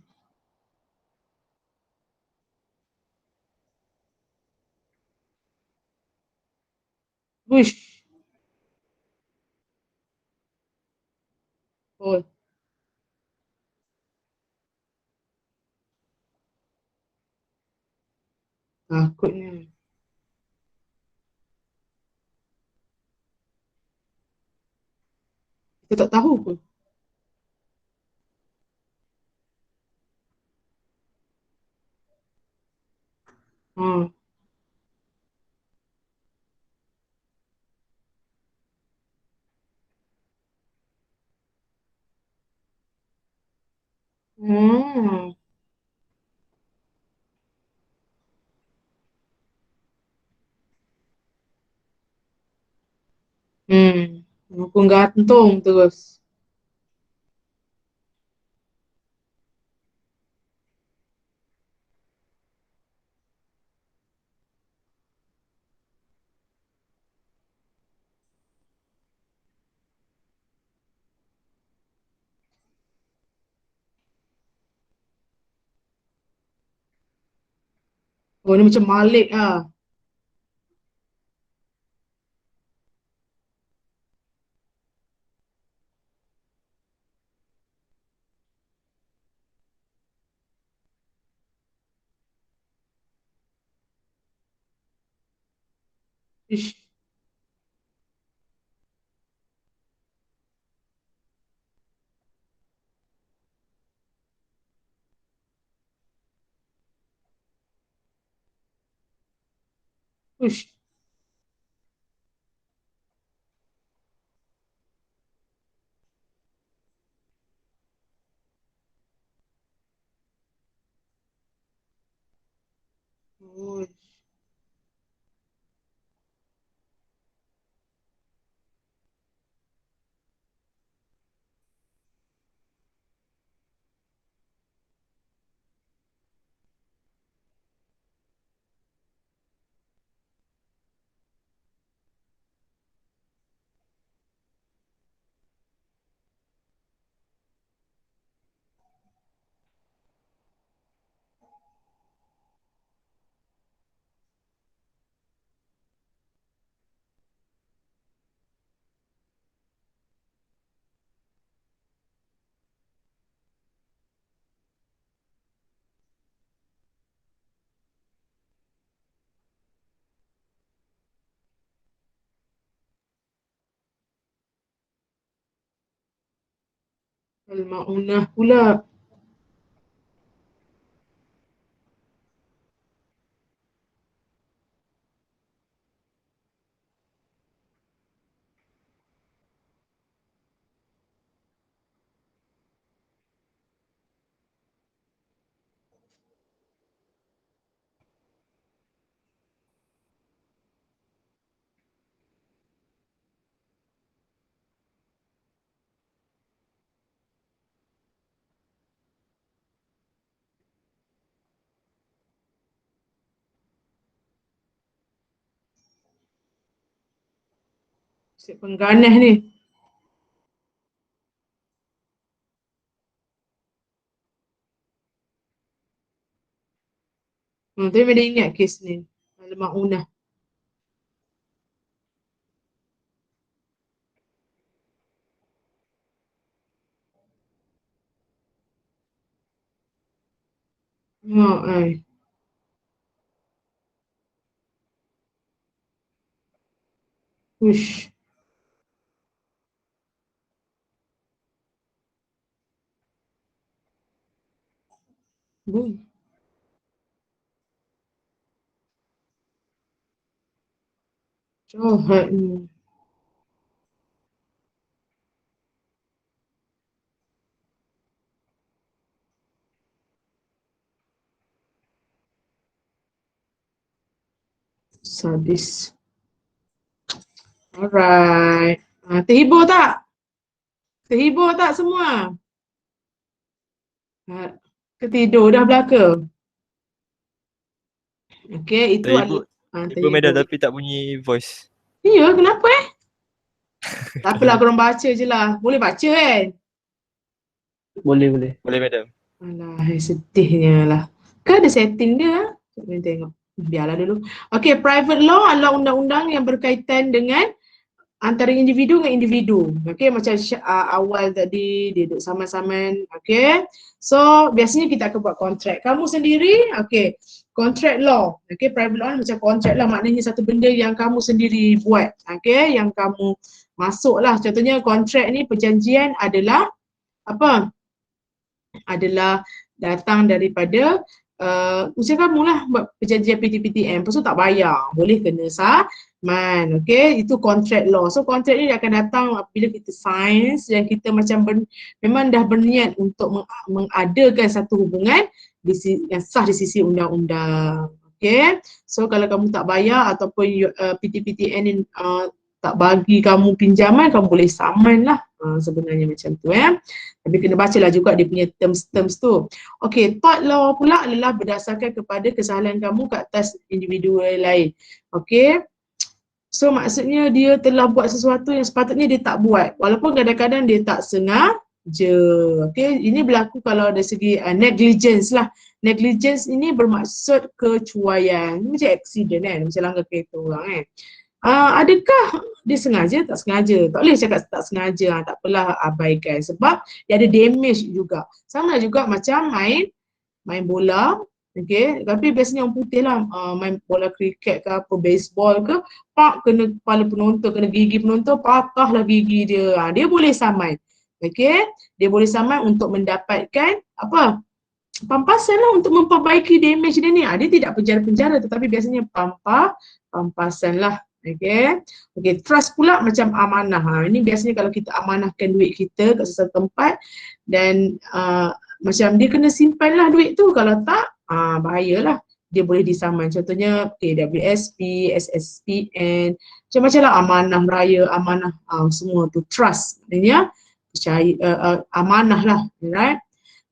Wish. Oh. Takutnya. Kita tak tahu pun. Hmm. Hmm. Hukum gantung terus. Oh, ni macam Malik ah. Ish. Ush. Ush. Al-Ma'unah pula. Siap pengganas ni. Tapi mana ingat kes ni. Al-Ma'unah. Oh, ai. Ush. Boom. Jahat ni. Sadis. Alright. Terhibur tak? Terhibur tak semua? Ketidur dah belaka. Okey, itu Terhibur. Terhibur madam terhibur. tapi tak bunyi voice. Ya, kenapa tak apalah, korang baca je lah. Boleh baca kan? Boleh, boleh. Boleh madam. Alah, sedihnya lah. Kan ada setting dia. Kita tengok. Biarlah dulu. Okey, private law adalah undang-undang yang berkaitan dengan antara individu dengan individu. Okey, macam awal tadi dia duduk sama-sama. Okey. So, biasanya kita akan buat kontrak. Kamu sendiri, okey, contract law. Okey, private law ni macam kontrak lah, maknanya satu benda yang kamu sendiri buat. Okey, yang kamu masuklah. Contohnya kontrak ni perjanjian adalah apa? Adalah datang daripada macam kamu lah buat perjanjian PTPTN, lepas tu tak bayar, boleh kena saman. Okay, itu contract law. So contract ni akan datang bila kita sign dan kita macam memang dah berniat untuk mengadakan satu hubungan yang sah di sisi undang-undang. Okay, so kalau kamu tak bayar ataupun PTPTN ni tak bagi kamu pinjaman, kamu boleh saman lah. Sebenarnya macam tu Tapi kena bacalah juga dia punya terms tu. Okey, tort law pula adalah berdasarkan kepada kesalahan kamu ke atas individu lain. Okey. So maksudnya dia telah buat sesuatu yang sepatutnya dia tak buat. Walaupun kadang-kadang dia tak sengaja. Okey, ini berlaku kalau dari segi negligence lah. Negligence ini bermaksud kecuaian. Ini macam accident macam langgar kereta orang adakah dia sengaja? Tak sengaja. Tak boleh cakap tak sengaja. Tak apalah, abaikan. Sebab dia ada damage juga. Sama juga macam main bola. Okay, tapi biasanya orang putih lah main bola kriket ke apa, baseball ke, kena kepala penonton, kena gigi penonton, patahlah gigi dia. Dia boleh saman. Okay, dia boleh saman untuk mendapatkan apa? Pampasan lah untuk memperbaiki damage dia ni. Dia tidak penjara-penjara tetapi biasanya pampasan lah. Okay. Trust pula macam amanah. Ini biasanya kalau kita amanahkan duit kita kat sesuatu tempat dan macam dia kena simpan lah duit tu. Kalau tak, bahayalah. Dia boleh disaman. Contohnya KWSP, SSPN, macam-macam lah amanah raya, amanah semua tu. Trust. Maknanya percaya, amanah lah. Right?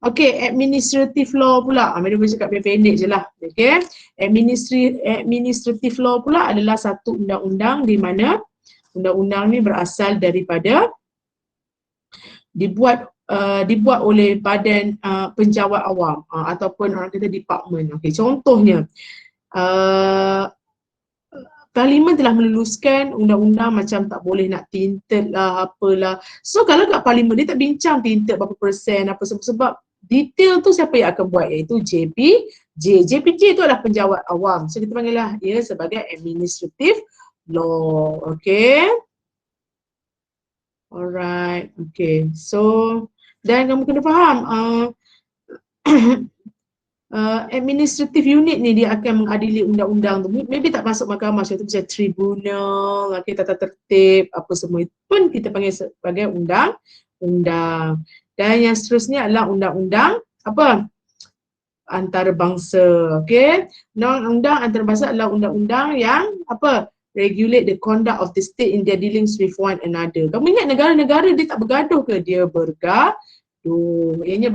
Okay, administrative law pula. Mereka boleh cakap pendek je lah. Okay. Administrative law pula adalah satu undang-undang di mana undang-undang ni berasal daripada dibuat oleh badan penjawat awam ataupun orang kata department. Okay, contohnya Parlimen telah meluluskan undang-undang macam tak boleh nak tinted lah, apalah. So kalau kat Parlimen dia tak bincang tinted berapa persen, apa sebab detail tu siapa yang akan buat, iaitu JPJ itu adalah penjawat awam. So kita panggil lah dia sebagai administrative law. Okay. Alright. Okay. So dan kamu kena faham administrative unit ni dia akan mengadili undang-undang tu. Maybe tak masuk mahkamah, contoh macam tribunal, tata tertib, apa semua itu pun kita panggil sebagai undang-undang. Dan yang seterusnya adalah undang-undang apa? Antarabangsa. Okey. Undang-undang antarabangsa adalah undang-undang yang apa? Regulate the conduct of the state in their dealings with one another. Kamu ingat negara-negara dia tak bergaduh ke? Dia bergaduh. Ianya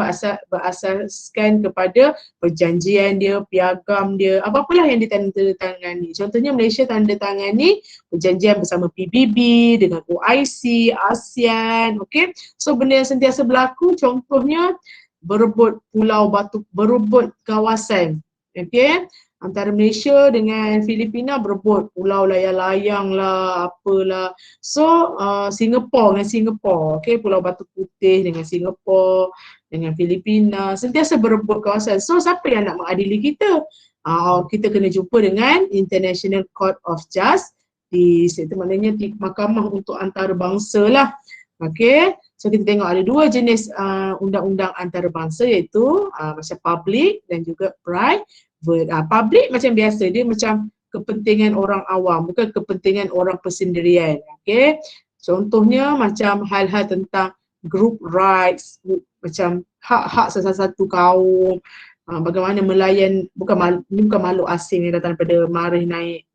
berasaskan kepada perjanjian dia, piagam dia, apa-apalah yang ditandatangani. Contohnya Malaysia tandatangani perjanjian bersama PBB dengan OIC, ASEAN, okey. So benda yang sentiasa berlaku, contohnya berebut pulau batu, berebut kawasan, okey. Antara Malaysia dengan Filipina berebut pulau layang-layang lah, apalah. So Singapura dengan Singapura, okay, Pulau Batu Putih dengan Singapura, dengan Filipina, sentiasa berebut kawasan. So siapa yang nak mengadili kita? Kita kena jumpa dengan International Court of Justice. Itu maknanya mahkamah untuk antarabangsa lah. Okay, so kita tengok ada dua jenis undang-undang antarabangsa, iaitu macam public dan juga private. Public macam biasa, dia macam kepentingan orang awam, bukan kepentingan orang persendirian. Okay, contohnya macam hal-hal tentang group rights, macam hak-hak satu kaum, bagaimana melayan, ini bukan makhluk asing yang datang daripada marih naik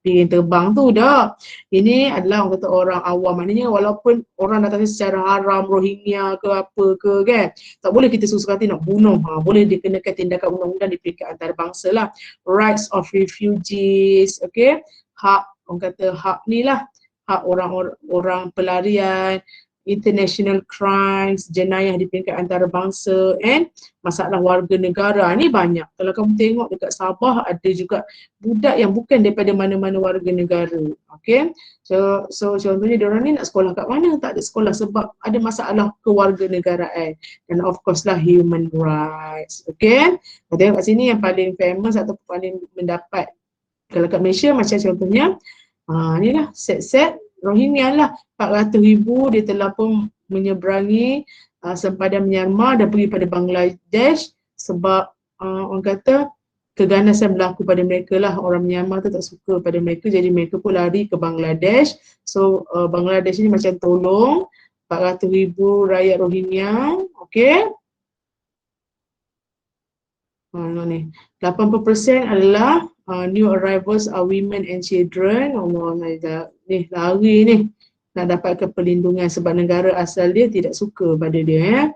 piring terbang tu dah. Ini adalah orang kata orang awam, maknanya walaupun orang datang secara haram, Rohingya ke apa ke kan, tak boleh kita susah hati nak bunuh. Boleh dikenakan tindakan undang-undang di peringkat antarabangsa lah. Rights of refugees, okay. Hak, orang kata hak ni lah, hak orang pelarian, international crimes, jenayah di peringkat antarabangsa, and masalah warga negara. Ni banyak. Kalau kamu tengok dekat Sabah ada juga budak yang bukan daripada mana-mana warga negara. Okay. So contohnya diorang ni nak sekolah kat mana? Tak ada sekolah sebab ada masalah kewarganegaraan. Dan of course lah human rights. Okay. Kita tengok kat sini yang paling famous atau paling mendapat, kalau kat Malaysia macam contohnya ni lah set Rohingya lah, 400,000 dia telah pun menyeberangi sempadan Myanmar dan pergi pada Bangladesh sebab orang kata keganasan berlaku pada mereka lah. Orang Myanmar tu tak suka pada mereka, jadi mereka pun lari ke Bangladesh. So Bangladesh ni macam tolong 400,000 rakyat Rohingya. Okay. Ni 80% adalah New arrivals are women and children. Allah, ni lari ni nak dapatkan perlindungan sebab negara asal dia tidak suka pada dia.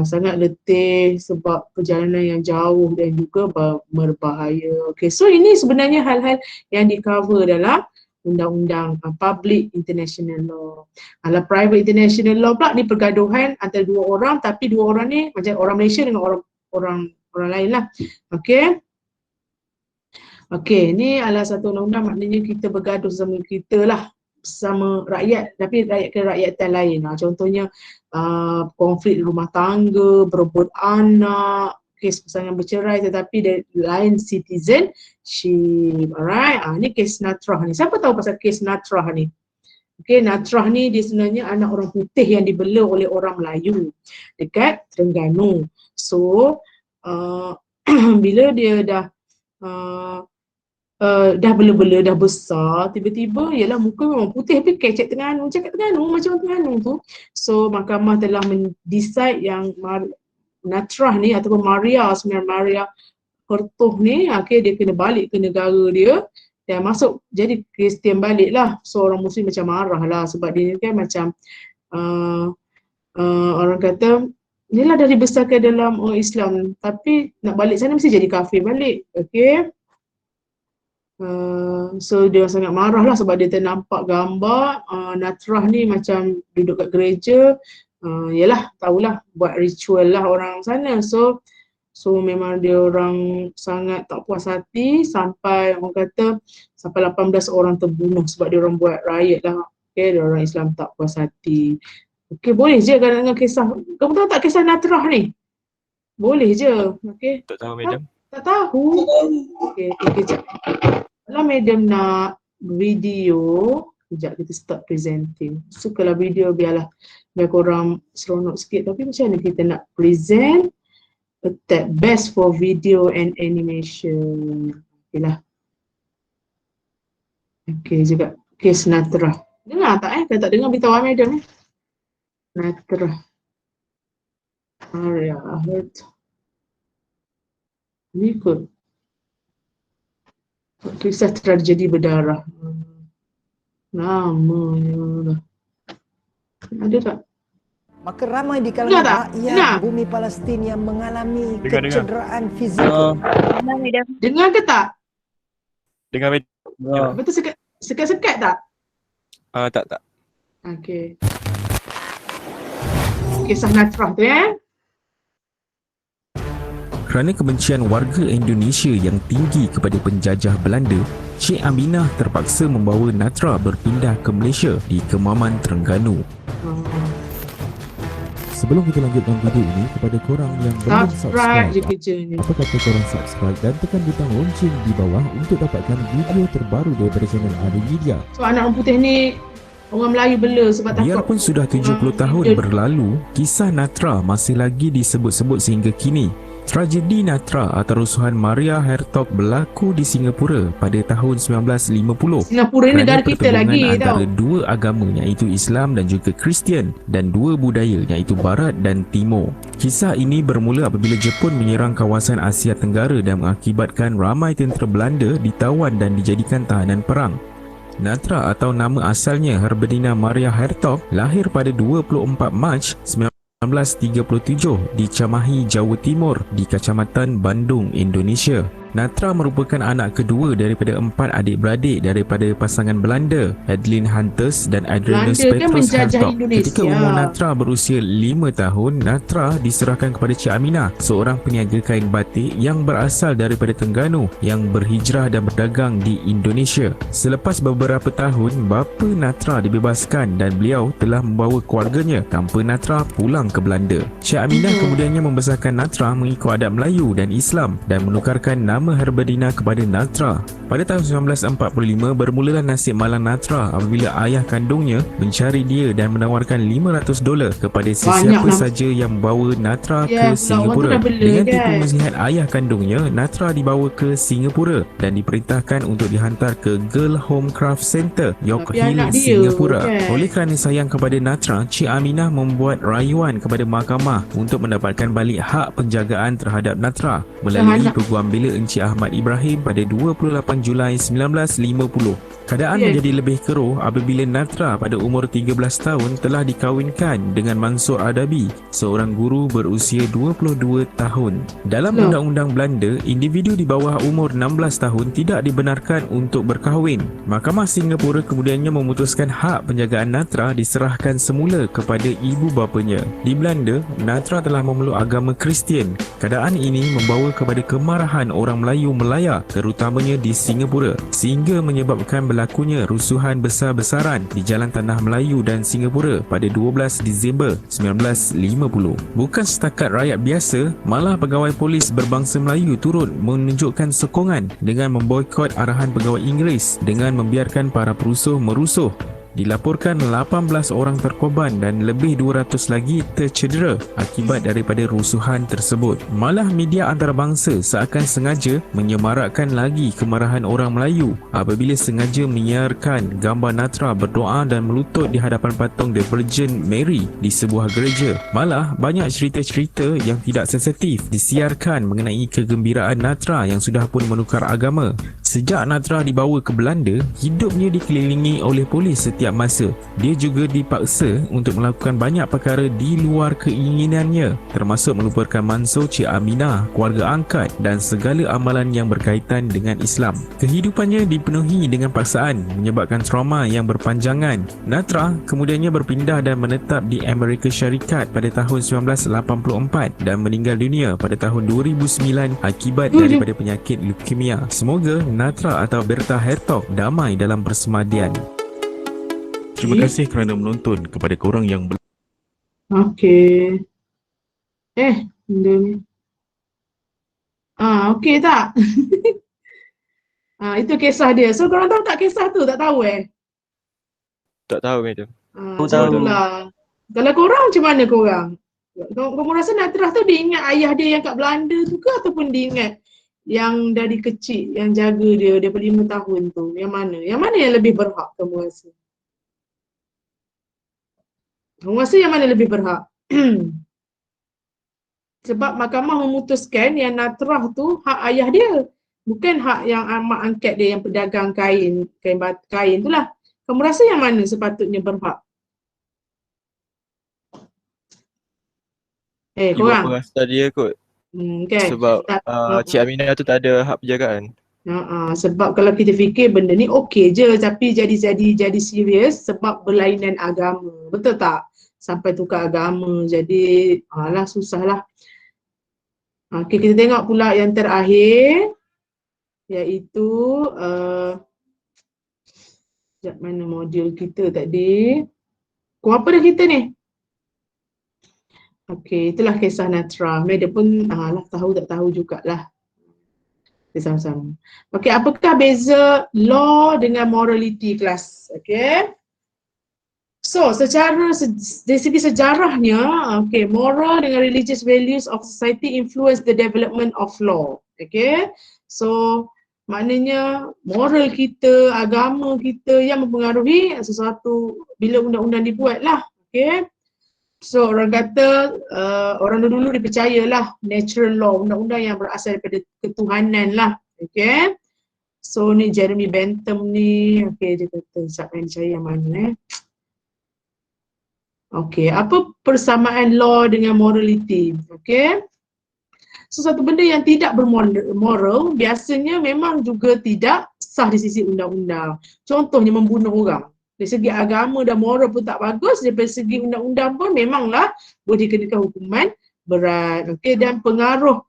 Sangat letih sebab perjalanan yang jauh dan juga berbahaya. Okay, so ini sebenarnya hal-hal yang di-cover dalam undang-undang public international law. Kalau private international law pula ni pergaduhan antara dua orang, tapi dua orang ni macam orang Malaysia dengan orang lain lah. Okay. Okay, ni adalah satu undang-undang, maknanya kita bergaduh sama kita lah, sama rakyat, tapi rakyat ke rakyatan lain. Contohnya konflik rumah tangga, berebut anak, kes pasangan bercerai tetapi dari lain citizenship. Alright, ni kes Natrah ni. Siapa tahu pasal kes Natrah ni? Okay, Natrah ni dia sebenarnya anak orang putih yang dibela oleh orang Melayu dekat Terengganu. So, bila dia dah bela-bela, dah besar, tiba-tiba ialah muka memang putih tapi kecek Terengganu, cakap Terengganu macam orang Terengganu tu. So mahkamah telah decide yang Natrah ni ataupun Maria, sebenarnya Maria Hertogh ni, okay, dia kena balik ke negara dia dan masuk jadi Kristian balik lah. So orang Muslim macam marah lah sebab dia ni kan macam orang kata ni lah dah dibesarkan dalam orang Islam tapi nak balik sana mesti jadi kafir balik. Okay. So dia sangat marah lah sebab dia ternampak gambar Natrah ni macam duduk kat gereja, yalah tahulah buat ritual lah orang sana. So memang dia orang sangat tak puas hati sampai orang kata sampai 18 orang terbunuh sebab dia orang buat riot lah. Okay, dia orang Islam tak puas hati. Okay, boleh je kalau dengan kisah, kamu tahu tak kisah Natrah ni? Boleh je. Okay. Tak tahu madam. Tak tahu. Okay, kejap. Kalau madam nak video, kejap kita start presenting. So kalau video biar korang seronok sikit, tapi macam mana kita nak present that best for video and animation. Okay lah. Okay juga. Kes Natrah. Dengar tak Kalau tak dengar beritahu madam Natrah. Maria Hertogh. Ni kot. Kisah tragedi berdarah. Namanya. Ada tak? Maka ramai di kalangan rakyat bumi Palestin yang mengalami kecederaan fizikal. Dengar ke tak? Dengar madam. Betul sekat-sekat tak? Tak. Okey. Kisah Natrah tu Kerana kebencian warga Indonesia yang tinggi kepada penjajah Belanda, Cik Aminah terpaksa membawa Natrah berpindah ke Malaysia di Kemaman Terengganu. Sebelum kita lanjutkan video ini, kepada korang yang belum subscribe, apa kata korang subscribe dan tekan butang lonceng di bawah untuk dapatkan video terbaru daripada channel Ada Media. So anak orang putih ni orang Melayu bela sebab takut. Biarpun sudah 70 tahun berlalu, kisah Natrah masih lagi disebut-sebut sehingga kini. Tragedi Natrah atau rusuhan Maria Hertogh berlaku di Singapura pada tahun 1950. Singapura ni negara kita lagi antara dua agama iaitu Islam dan juga Kristian dan dua budaya iaitu Barat dan Timur. Kisah ini bermula apabila Jepun menyerang kawasan Asia Tenggara dan mengakibatkan ramai tentera Belanda ditawan dan dijadikan tahanan perang. Natrah atau nama asalnya Herberdina Maria Hertogh lahir pada 24 Mac 1937 di Cimahi, Jawa Timur di Kecamatan Bandung, Indonesia. Natrah merupakan anak kedua daripada 4 adik-beradik daripada pasangan Belanda, Adeline Hunters dan Adrianus Petrus Hertogh. Ketika umur Natrah berusia 5 tahun, Natrah diserahkan kepada Cik Aminah, seorang peniaga kain batik yang berasal daripada Terengganu yang berhijrah dan berdagang di Indonesia. Selepas beberapa tahun, bapa Natrah dibebaskan dan beliau telah membawa keluarganya tanpa Natrah pulang ke Belanda. Cik Aminah kemudiannya membesarkan Natrah mengikut adat Melayu dan Islam dan menukarkan nama Herberdina kepada Natrah. Pada tahun 1945 bermulalah nasib malang Natrah apabila ayah kandungnya mencari dia dan menawarkan $500 kepada sesiapa saja yang membawa Natrah ke Singapura. Dengan tipu nasihat ayah kandungnya, Natrah dibawa ke Singapura dan diperintahkan untuk dihantar ke Girl Home Craft Centre, York Hill, Singapura. Oleh kerana sayang kepada Natrah, Cik Aminah membuat rayuan kepada mahkamah untuk mendapatkan balik hak penjagaan terhadap Natrah melalui peguam bela Encik Ahmad Ibrahim pada 28 Julai 1950. Keadaan Ya. menjadi lebih keruh apabila Natra pada umur 13 tahun telah dikahwinkan dengan Mansur Adabi, seorang guru berusia 22 tahun. Dalam Loh. undang-undang Belanda, individu di bawah umur 16 tahun tidak dibenarkan untuk berkahwin. Mahkamah Singapura kemudiannya memutuskan hak penjagaan Natra diserahkan semula kepada ibu bapanya. Di Belanda, Natra telah memeluk agama Kristian. Keadaan ini membawa kepada kemarahan orang Melayu Melaya, terutamanya di Singapura, sehingga menyebabkan berlakunya rusuhan besar-besaran di Jalan Tanah Melayu dan Singapura pada 12 Disember 1950. Bukan setakat rakyat biasa, malah pegawai polis berbangsa Melayu turut menunjukkan sokongan dengan memboikot arahan pegawai Inggeris dengan membiarkan para perusuh merusuh. Dilaporkan 18 orang terkorban dan lebih 200 lagi tercedera akibat daripada rusuhan tersebut. Malah media antarabangsa seakan sengaja menyemarakkan lagi kemarahan orang Melayu apabila sengaja menyiarkan gambar Natra berdoa dan melutut di hadapan patung The Virgin Mary di sebuah gereja. Malah banyak cerita-cerita yang tidak sensitif disiarkan mengenai kegembiraan Natra yang sudah pun menukar agama. Sejak Natra dibawa ke Belanda, hidupnya dikelilingi oleh polis setiap masa. Dia juga dipaksa untuk melakukan banyak perkara di luar keinginannya, termasuk melupakan Mansur, Cik Aminah, keluarga angkat dan segala amalan yang berkaitan dengan Islam. Kehidupannya dipenuhi dengan paksaan, menyebabkan trauma yang berpanjangan. Natra kemudiannya berpindah dan menetap di Amerika Syarikat pada tahun 1984 dan meninggal dunia pada tahun 2009 akibat daripada penyakit leukemia. Semoga Natra atau Bertha Hertog damai dalam persemadian. Terima kasih kerana menonton. Kepada korang yang Okey. Benda ni. Okey tak? Itu kisah dia. So korang tahu tak kisah tu? Tak tahu Tak tahu madam. Itulah. Kalau korang macam mana korang? Korang rasa Natra tu dia ingat ayah dia yang kat Belanda tu ke ataupun dia ingat yang dari kecil yang jaga dia daripada 5 tahun tu? Yang mana? Yang mana yang lebih berhak kamu rasa? Kamu rasa yang mana lebih berhak? Sebab mahkamah memutuskan yang Natrah tu hak ayah dia. Bukan hak yang mak angkat dia yang pedagang kain tu lah. Kamu rasa yang mana sepatutnya berhak? Ibu Korang? bapa rasa dia kot. Kan? Sebab Cik Aminah tu tak ada hak penjagaan. Sebab kalau kita fikir benda ni okey je tapi jadi serius sebab berlainan agama. Betul tak? Sampai tukar agama. Jadi susah lah. Okey, kita tengok pula yang terakhir iaitu sekejap mana modul kita tadi. Kau apa dah kita ni? Okey, itulah kisah Natra. Dia pun tahu tak tahu jugalah. Kita sama-sama. Okey, apakah beza law dengan morality kelas? Okey. So, dari segi sejarahnya, moral dengan religious values of society influence the development of law. Okay, so maknanya moral kita, agama kita yang mempengaruhi sesuatu bila undang-undang dibuat lah. Okay, so orang kata orang dulu dipercayalah natural law, undang-undang yang berasal daripada ketuhanan lah. Okay, so ni Jeremy Bentham ni, dia kata siapa yang percaya yang mana Okey, apa persamaan law dengan morality? Okey. So, satu benda yang tidak bermoral biasanya memang juga tidak sah di sisi undang-undang. Contohnya membunuh orang. Dari segi agama dan moral pun tak bagus, dari segi undang-undang pun memanglah boleh dikenakan hukuman berat. Okey, dan pengaruh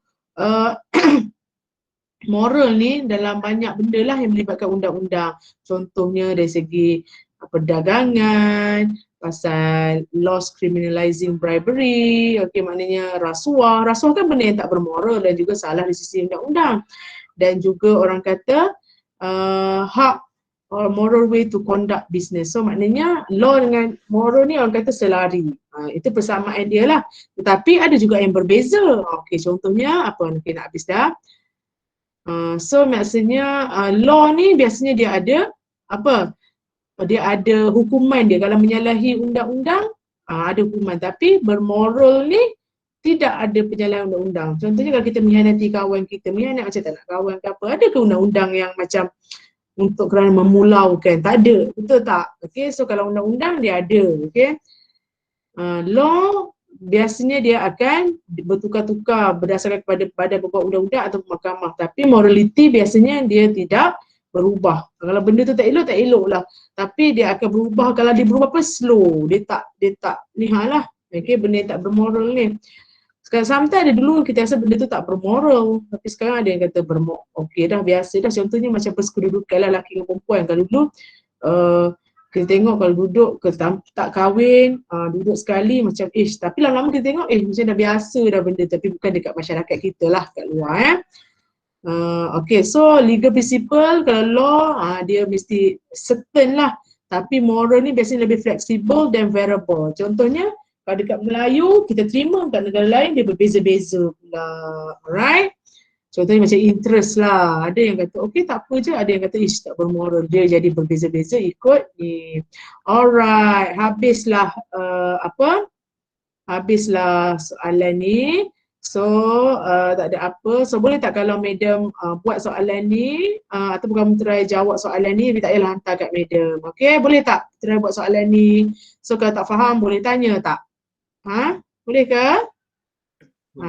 moral ni dalam banyak benda lah yang melibatkan undang-undang. Contohnya dari segi perdagangan, pasal laws criminalizing bribery, maknanya rasuah. Rasuah kan benda yang tak bermoral dan juga salah di sisi undang-undang. Dan juga orang kata hak or moral way to conduct business. So maknanya law dengan moral ni orang kata selari. Itu persamaan dia lah. Tetapi ada juga yang berbeza. Okey, contohnya apa? Okey, nak habis dah. So maksudnya law ni biasanya dia ada apa? Dia ada hukuman dia. Kalau menyalahi undang-undang ada hukuman, tapi bermoral ni tidak ada penyalahan undang-undang. Contohnya kalau kita mengkhianati kawan kita, mengkhianat macam tak nak kawan ke apa, ada ke undang-undang yang macam untuk kerana memulaukan? Tak ada, betul tak? Okay, so kalau undang-undang dia ada, okay. Law biasanya dia akan bertukar-tukar berdasarkan kepada badan pembuat undang-undang atau mahkamah, tapi morality biasanya dia tidak berubah. Kalau benda tu tak elok lah. Tapi dia akan berubah, kalau dia berubah apa, slow. Dia tak ni lah. Okay, benda yang tak bermoral ni. Sekarang sometimes ada dulu kita rasa benda tu tak bermoral, tapi sekarang ada yang kata okey dah, biasa dah. Contohnya macam persekududukan lah, lelaki dengan perempuan. Kalau dulu kita tengok kalau duduk ke tak kahwin, duduk sekali macam tapi lama-lama kita tengok macam dah biasa dah benda, tapi bukan dekat masyarakat kita lah, kat luar okay, so legal principle kalau law dia mesti certain lah, tapi moral ni biasanya lebih fleksibel dan variable. Contohnya kalau dekat Melayu kita terima, kat negara lain dia berbeza-beza pula. Alright, contohnya macam interest lah, ada yang kata okey tak apa je, ada yang kata tak bermoral, dia jadi berbeza-beza ikut ni. Alright, habislah habislah soalan ni. So tak ada apa, so boleh tak kalau madam buat soalan ni atau kamu try jawab soalan ni, tapi tak payahlah hantar kat madam. Okay, boleh tak try buat soalan ni? So kalau tak faham boleh tanya tak? Boleh ke?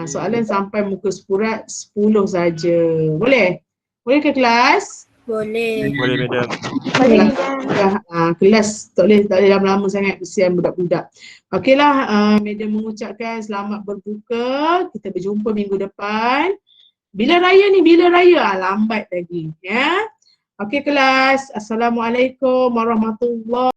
Soalan sampai muka surat 10 saja. Boleh? Boleh ke kelas? Boleh. Boleh madam. Kelas tak boleh lama-lama sangat, kesian budak-budak. Okeylah, madam mengucapkan selamat berbuka. Kita berjumpa minggu depan. Bila raya ni? Bila raya? Lambat lagi ya. Okey kelas. Assalamualaikum warahmatullahi